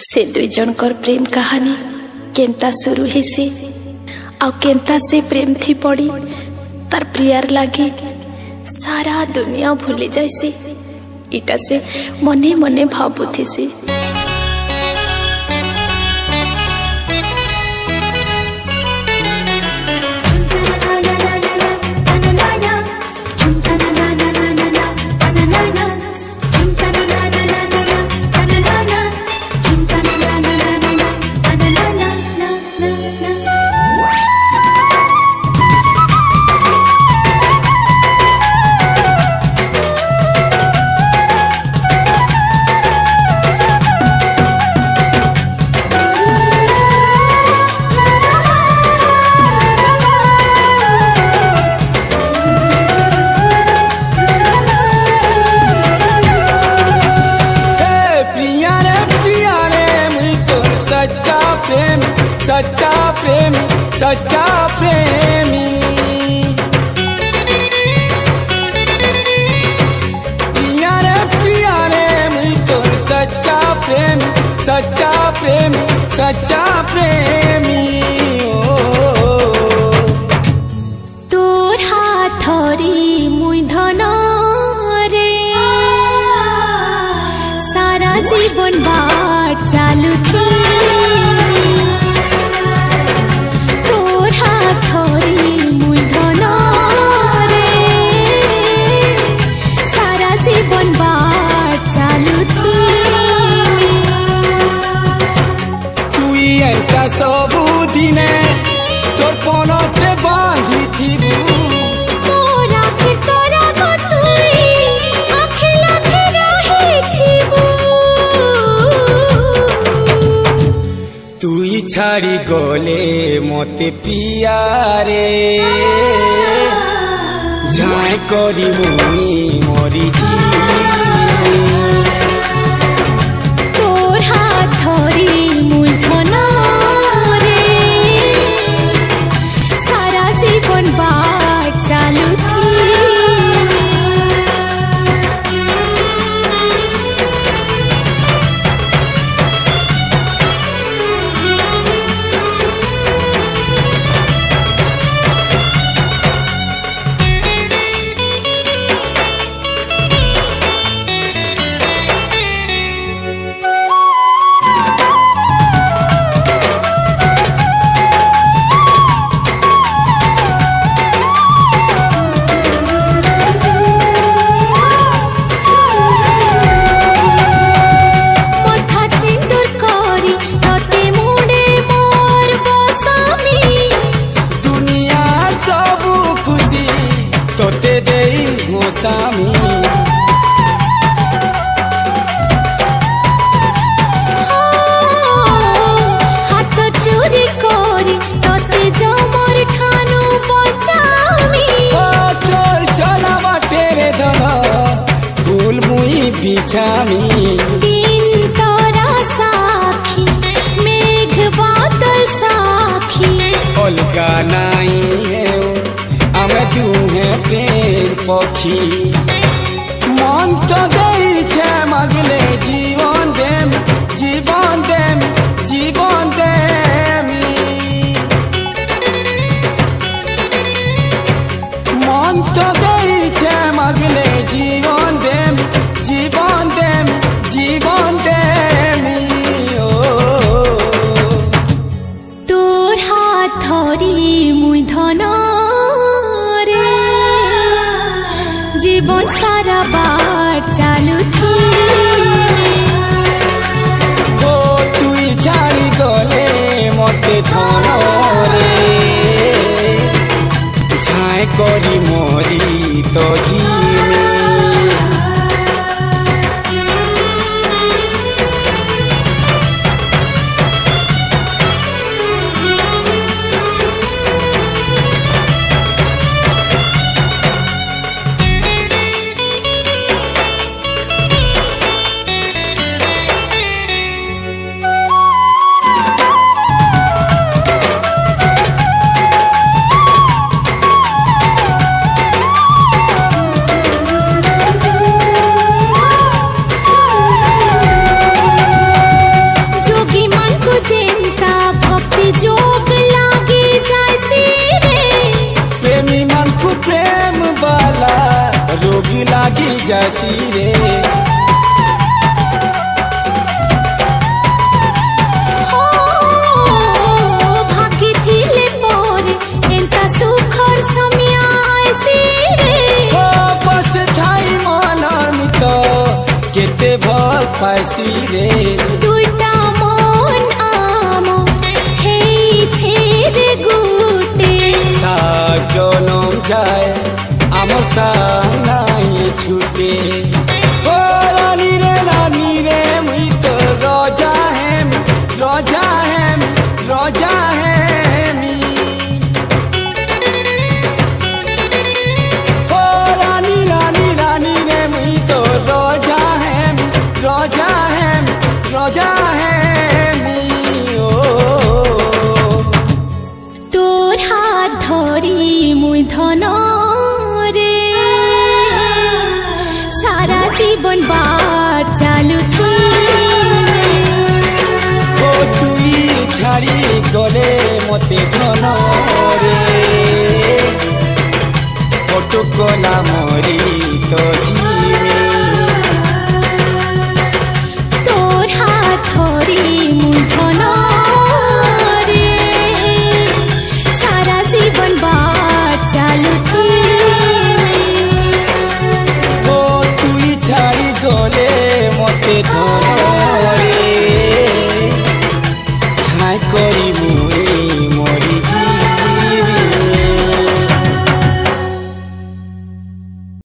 से दुई जनकर प्रेम कहानी केंता शुरू है से आ केंता से प्रेम थी पड़ी तार प्रियार लागे सारा दुनिया भूली जाए इटा से मने मने भाबुथी से। सच्चा प्रेमी प्रिया रे मुई तोर सच्चा प्रेमी तोर हाथरी मुई धन रे सारा जीवन बाट चालू थी सबुदिने तोर पनते बांधी थिबु मोरा फिर तोरा बतुई आखिला के रही थिबु तुई छाड़ी गले मते पिया रे झाय करी मुई मरी जी तोर हाथ धरी मुई धन जीवन बाट चालू थी हाथ चोरी करी तोते जमर ठानु बचामी तोर चला बाटे रे धना फूल मुई बिछामी दिन तोरा साखी मेघ बादल साखी अलगा नाई है आमे दुहे प्रेम पखी मन तो देई छे मगले जीवन देम मन तो देई छे मगले जीवन देम तोर हाथ धरी मुई धन रे जीवन सारा बाट चालू थी उदासी रे भल पाइसी रे दुटा मन आमो हे छेरे गुटे सा जनम जाए आमो सा नहीं छूटे ओ रानी रे मुई तो रोजा हेम रोजा हेम रोजा हेमी ओ रानी रे मुई तो रोजा रोजा है मी तोर हाथ धरी मुई धन रे सारा जीवन बार चालू थी ओ तुई छाड़ी गले मते धन रे पटुकला मरी तो जीवे थोरी मुधन रे सारा जीवन बार चालू थी ओ तुई छाड़ी गले मते धन